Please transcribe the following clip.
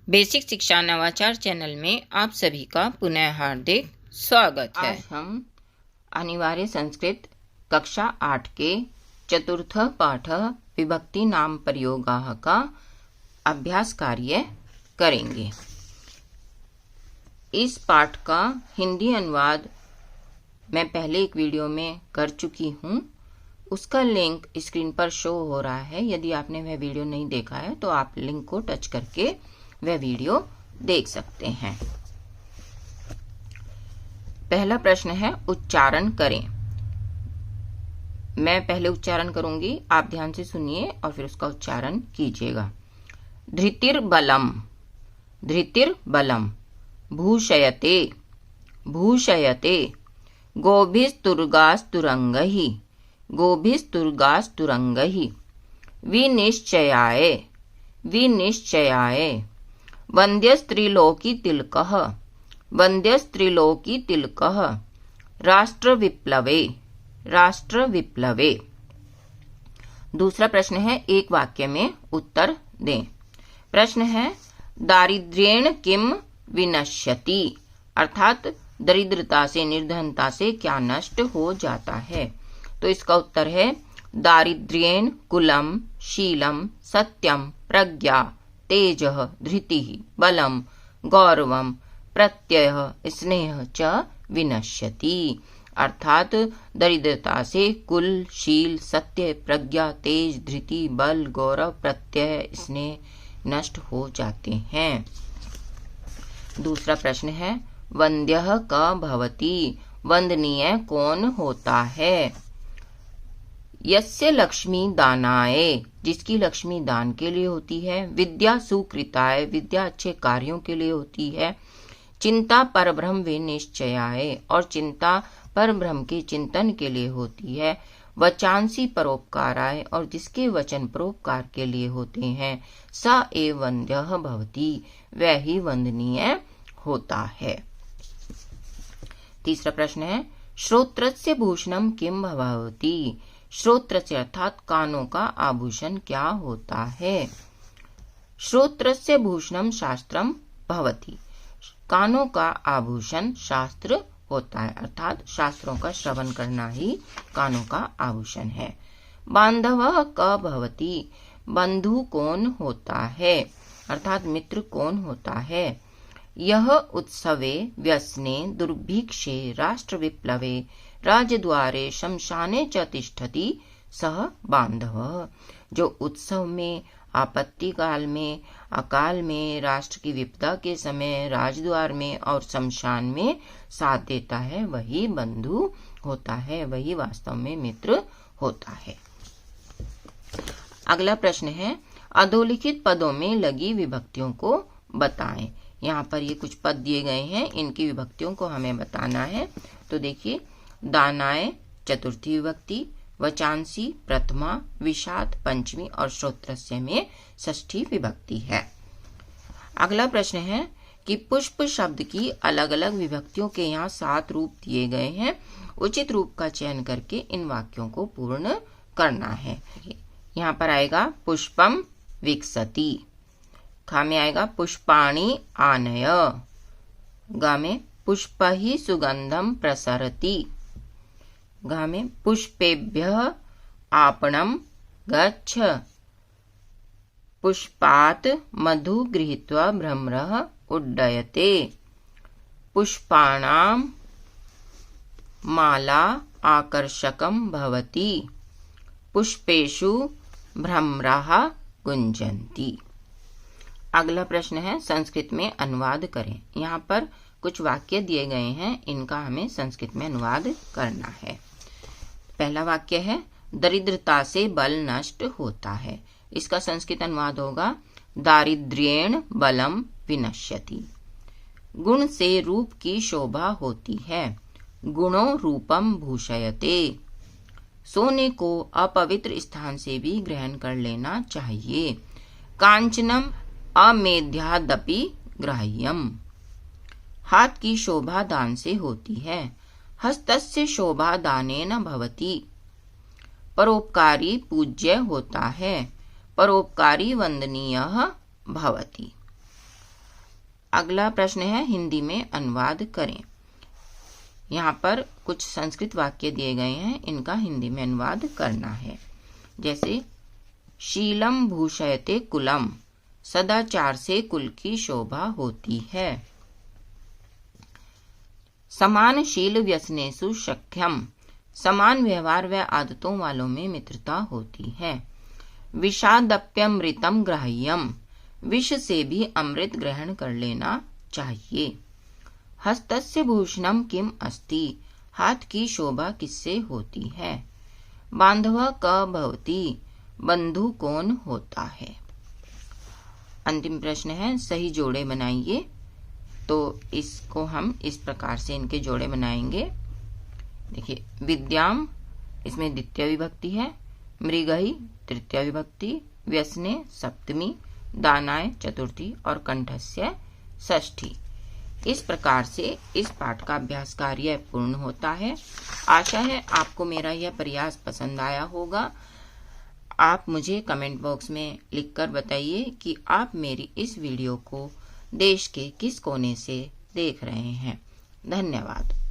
Basic शिक्षा नवाचार channel में आप सभी का पुनः हार्दिक स्वागत है। आज हम अनिवार्य संस्कृत कक्षा 8 के चतुर्थ पाठ विभक्ति नाम प्रयोगाः का अभ्यास कार्य करेंगे। इस पाठ का हिंदी अनुवाद मैं पहले एक वीडियो में कर चुकी हूँ। उसका लिंक स्क्रीन पर शो हो रहा है। यदि आपने वह वीडियो नहीं देखा है तो आप लिंक को टच करके वह वीडियो देख सकते हैं। पहला प्रश्न है, उच्चारण करें। मैं पहले उच्चारण करूंगी, आप ध्यान से सुनिए और फिर उसका उच्चारण कीजिएगा। धृतिर्बलम, धृतिर्बलम। भूषयते, भूषयते। गोभिस्तुर्गास्तुरंगहि, गोभिस्तुर्गास्तुरंगहि। विनिश्चयाय, विनिश्चयाय। वन्द्यस्त्रिलोकीतिलकः, वन्द्यस्त्रिलोकीतिलकः। राष्ट्रविप्लवे, राष्ट्रविप्लवे। दूसरा प्रश्न है, एक वाक्य में उत्तर दें। प्रश्न है, दारिद्र्येण किम विनश्यति, अर्थात दरिद्रता से, निर्धनता से क्या नष्ट हो जाता है। तो इसका उत्तर है, दारिद्र्येण कुलम, शीलम, सत्यम, प्रज्ञा, तेजः, धृतिः, बलम, गौरवम, प्रत्ययः, स्नेहः च विनश्यति। अर्थात दरिद्रता से कुल, शील, सत्य, प्रज्ञा, तेज, धृति, बल, गौरव, प्रत्यय, स्नेह नष्ट हो जाते हैं। दूसरा प्रश्न है, वन्द्यः क भवति, वंदनीय कौन होता है। यस्य लक्ष्मी दानाय, जिसकी लक्ष्मी दान के लिए होती है। विद्या सुकृताय, विद्या अच्छे कार्यों के लिए होती है। चिंता परब्रह्म विनिश्चयाय, और चिंता परब्रह्म के चिंतन के लिए होती है। वचांसी परोपकाराय, और जिसके वचन परोपकार के लिए होते हैं। स एव वन्द्यः भवति, वह ही वंदनीय होता है। तीसरा प्रश्न है, श्रोत्रस्य भूषणम किम भवति। श्रोत्र से अर्थात कानों का आभूषण क्या होता है। श्रोत्रस्य भूषणम शास्त्रम भवति, कानों का आभूषण शास्त्र होता है, अर्थात शास्त्रों का श्रवण करना ही कानों का आभूषण है। बांधवः क भवति, बंधु कौन होता है, अर्थात मित्र कौन होता है। यह उत्सवे व्यसने दुर्भिक्षे राष्ट्रविप्लवे राजद्वारे शमशाने च तिष्ठति सह बांधवः, जो उत्सव में, आपत्ति काल में, अकाल में, राष्ट्र की विपदा के समय राजद्वार में और शमशान में साथ देता है, वही बंधु होता है, वही वास्तव में मित्र होता है। अगला प्रश्न है, अधोलिखित पदों में लगी विभक्तियों को बताएं। यहाँ पर ये कुछ पद दिए गए हैं, इनकी विभक्तियों को हमें बताना है। तो देखिए, दानाय चतुर्थी विभक्ति, वचांसी प्रथमा, विषाद पंचमी और श्रोत्रस्य में षष्ठी विभक्ति है। अगला प्रश्न है कि पुष्प शब्द की अलग अलग विभक्तियों के यहाँ 7 रूप दिए गए हैं। उचित रूप का चयन करके इन वाक्यों को पूर्ण करना है। यहाँ पर आएगा पुष्पम विकसति, खा में आएगा पुष्पाणि आनय, गा में पुष्पहि सुगंधम प्रसरति, घा में पुष्पेभ्यः आपणं गच्छ, पुष्पात् मधु गृहीत्वा भ्रमरः उड्डयते, पुष्पाणां माला आकर्षकं भवति, पुष्पेषु भ्रमराः गुंजन्ति। अगला प्रश्न है, संस्कृत में अनुवाद करें। यहाँ पर कुछ वाक्य दिए गए हैं, इनका हमें संस्कृत में अनुवाद करना है। पहला वाक्य है, दरिद्रता से बल नष्ट होता है। इसका संस्कृत अनुवाद होगा, दारिद्र्येण बलम विनश्यति। गुण से रूप की शोभा होती है, गुणों रूपम भूषयते। सोने को अपवित्र स्थान से भी ग्रहण कर लेना चाहिए। कांचनम अमेध्यादपि ग्राह्यम, हाथ की शोभा दान से होती है। हस्तस्य शोभा दानेन भवति, परोपकारी पूज्य होता है, परोपकारी वंदनीय भवति। अगला प्रश्न है हिंदी में अनुवाद करें। यहाँ पर कुछ संस्कृत वाक्य दिए गए हैं, इनका हिंदी में अनुवाद करना है। जैसे शीलम भूषयते कुलम, सदाचार से कुल की शोभा होती है। समान शील व्यसनेषु सख्यम, समान व्यवहार व आदतों वालों में मित्रता होती है। विषादप्यमृतम ग्राह्यम, विष से भी अमृत ग्रहण कर लेना चाहिए। हस्तस्य भूषणम किम अस्ति, हाथ की शोभा किससे होती है। बांधव क भवति, बंधु कौन होता है। अंतिम प्रश्न है सही जोड़े बनाइए। तो इसको हम इस प्रकार से इनके जोड़े बनाएंगे। देखिए, विद्याम इसमें द्वितीय विभक्ति है, मृगही तृतीय विभक्ति, व्यसने सप्तमी, दानाय चतुर्थी और कंठस्य षष्ठी। इस प्रकार से इस पाठ का अभ्यास कार्य पूर्ण होता है। आशा है आपको मेरा यह प्रयास पसंद आया होगा। आप मुझे कमेंट बॉक्स में लिखकर बताइए कि आप मेरी इस वीडियो को देश के किस कोने से देख रहे हैं। धन्यवाद।